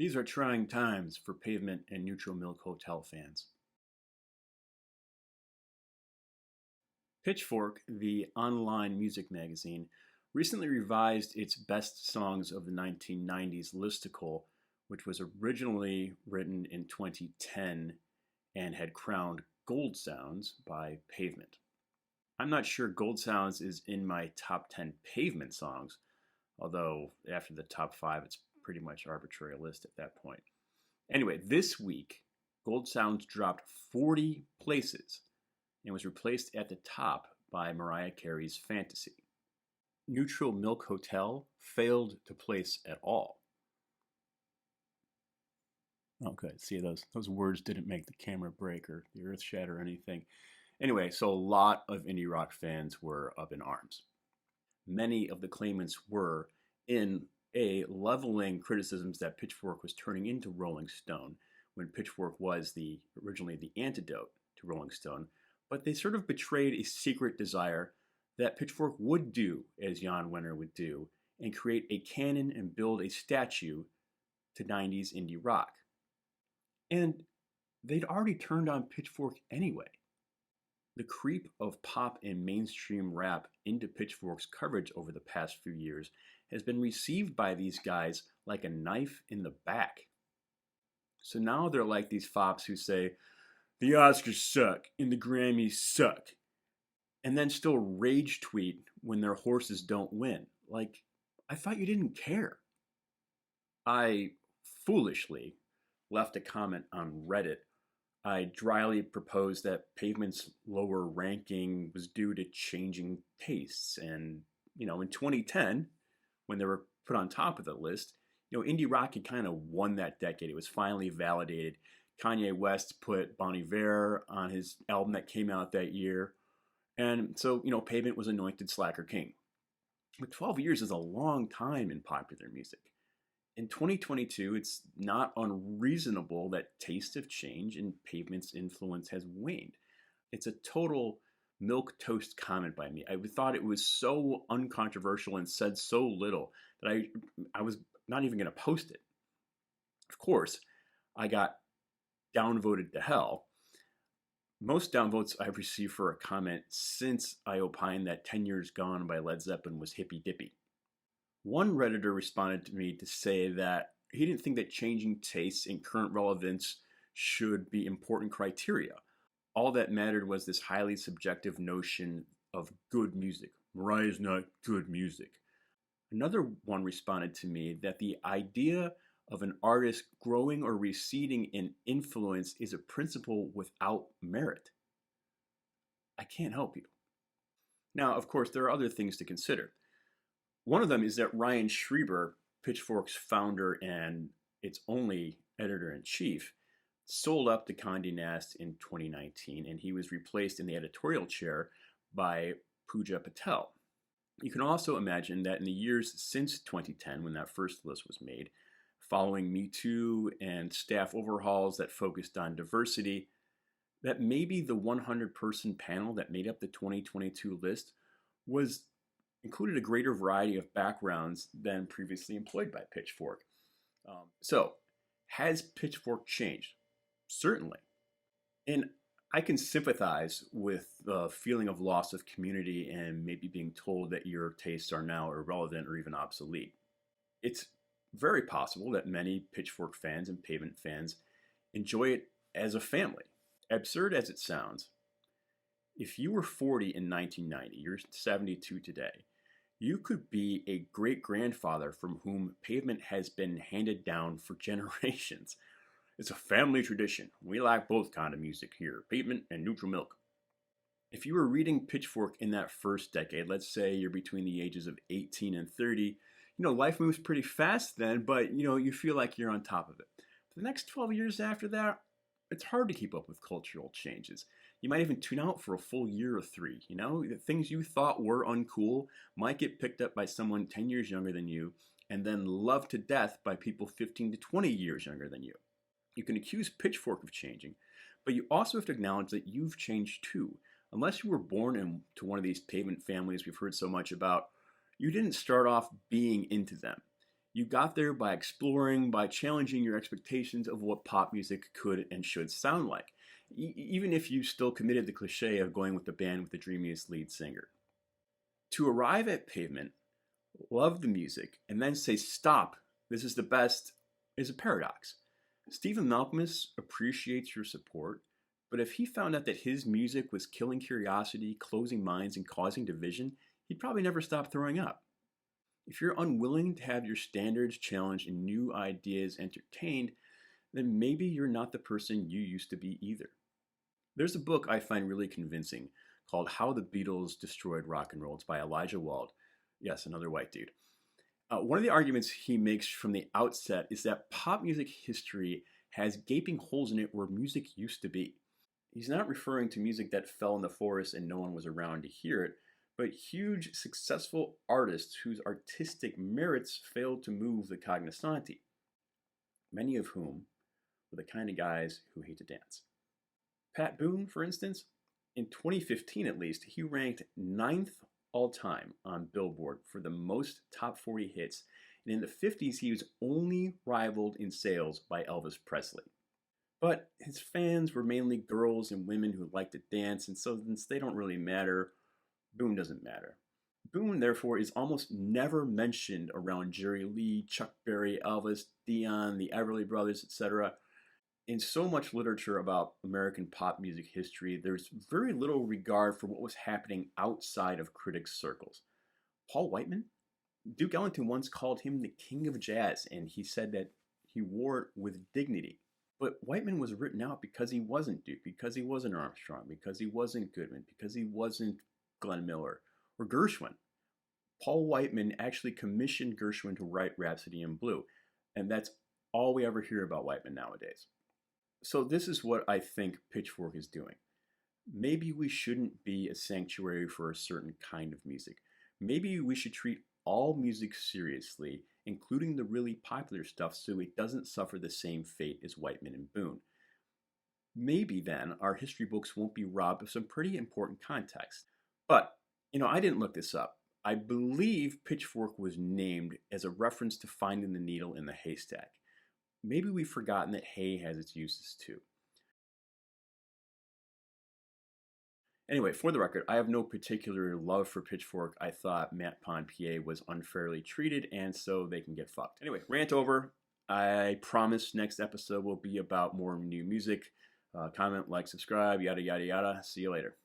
These are trying times for Pavement and Neutral Milk Hotel fans. Pitchfork, the online music magazine, recently revised its best songs of the 1990s listicle, which was originally written in 2010 and had crowned Gold Sounds by Pavement. I'm not sure Gold Sounds is in my top 10 Pavement songs, although after the top 5 it's pretty much arbitrary list at that point. Anyway, this week, Gold Sounds dropped 40 places and was replaced at the top by Mariah Carey's Fantasy. Neutral Milk Hotel failed to place at all. Okay, see, those words didn't make the camera break or the earth shatter or anything. Anyway, so a lot of indie rock fans were up in arms. Many of the claimants were in leveling criticisms that Pitchfork was turning into Rolling Stone when Pitchfork was originally the antidote to Rolling Stone, but they sort of betrayed a secret desire that Pitchfork would do as Jan Wenner would do and create a canon and build a statue to 90s indie rock. And they'd already turned on Pitchfork anyway. The creep of pop and mainstream rap into Pitchfork's coverage over the past few years has been received by these guys like a knife in the back. So now they're like these fops who say, the Oscars suck and the Grammys suck, and then still rage tweet when their horses don't win. Like, I thought you didn't care. I foolishly left a comment on Reddit. I dryly proposed that Pavement's lower ranking was due to changing tastes. And, in 2010, when they were put on top of the list, indie rock had kind of won that decade. It was finally validated. Kanye West put Bon Iver on his album that came out that year. And so, Pavement was anointed Slacker King. But 12 years is a long time in popular music. In 2022, it's not unreasonable that tastes have changed and Pavement's influence has waned. It's a total milquetoast comment by me. I thought it was so uncontroversial and said so little that I was not even going to post it. Of course, I got downvoted to hell. Most downvotes I've received for a comment since I opined that 10 Years Gone by Led Zeppelin was hippy dippy. One Redditor responded to me to say that he didn't think that changing tastes and current relevance should be important criteria. All that mattered was this highly subjective notion of good music. Mariah's not good music. Another one responded to me that the idea of an artist growing or receding in influence is a principle without merit. I can't help you. Now, of course, there are other things to consider. One of them is that Ryan Schreiber, Pitchfork's founder and its only editor-in-chief, sold up to Condé Nast in 2019, and he was replaced in the editorial chair by Pooja Patel. You can also imagine that in the years since 2010, when that first list was made, following Me Too and staff overhauls that focused on diversity, that maybe the 100-person panel that made up the 2022 list included a greater variety of backgrounds than previously employed by Pitchfork. So, has Pitchfork changed? Certainly. And I can sympathize with the feeling of loss of community and maybe being told that your tastes are now irrelevant or even obsolete. It's very possible that many Pitchfork fans and Pavement fans enjoy it as a family. Absurd as it sounds, if you were 40 in 1990, you're 72 today, you could be a great-grandfather from whom Pavement has been handed down for generations. It's a family tradition. We like both kind of music here, Pavement and Neutral Milk. If you were reading Pitchfork in that first decade, let's say you're between the ages of 18 and 30, life moves pretty fast then, but you feel like you're on top of it. For the next 12 years after that, it's hard to keep up with cultural changes. You might even tune out for a full year or 3. The things you thought were uncool might get picked up by someone 10 years younger than you and then loved to death by people 15 to 20 years younger than you. You can accuse Pitchfork of changing, but you also have to acknowledge that you've changed too. Unless you were born into one of these Pavement families we've heard so much about, you didn't start off being into them. You got there by exploring, by challenging your expectations of what pop music could and should sound like, even if you still committed the cliche of going with the band with the dreamiest lead singer. To arrive at Pavement, love the music, and then say, stop, this is the best, is a paradox. Stephen Malkmus appreciates your support, but if he found out that his music was killing curiosity, closing minds, and causing division, he'd probably never stop throwing up. If you're unwilling to have your standards challenged and new ideas entertained, then maybe you're not the person you used to be either. There's a book I find really convincing called How the Beatles Destroyed Rock and Roll. It's by Elijah Wald. Yes, another white dude. One of the arguments he makes from the outset is that pop music history has gaping holes in it where music used to be. He's not referring to music that fell in the forest and no one was around to hear it, but huge, successful artists whose artistic merits failed to move the cognoscenti, many of whom were the kind of guys who hate to dance. Pat Boone, for instance, in 2015 at least, he ranked 9th all-time on Billboard for the most top 40 hits, and in the 50s he was only rivaled in sales by Elvis Presley. But his fans were mainly girls and women who liked to dance, and so since they don't really matter, Boone doesn't matter. Boone, therefore, is almost never mentioned around Jerry Lee, Chuck Berry, Elvis, Dion, the Everly Brothers, etc. In so much literature about American pop music history, there's very little regard for what was happening outside of critics' circles. Paul Whiteman? Duke Ellington once called him the king of jazz, and he said that he wore it with dignity. But Whiteman was written out because he wasn't Duke, because he wasn't Armstrong, because he wasn't Goodman, because he wasn't Glenn Miller or Gershwin. Paul Whiteman actually commissioned Gershwin to write Rhapsody in Blue, and that's all we ever hear about Whiteman nowadays. So this is what I think Pitchfork is doing. Maybe we shouldn't be a sanctuary for a certain kind of music. Maybe we should treat all music seriously, including the really popular stuff, so it doesn't suffer the same fate as Whiteman and Boone. Maybe then our history books won't be robbed of some pretty important context. But, I didn't look this up. I believe Pitchfork was named as a reference to finding the needle in the haystack. Maybe we've forgotten that hay has its uses too. Anyway, for the record, I have no particular love for Pitchfork. I thought Matt Ponpier was unfairly treated, and so they can get fucked. Anyway, rant over. I promise next episode will be about more new music. Comment, like, subscribe, yada, yada, yada. See you later.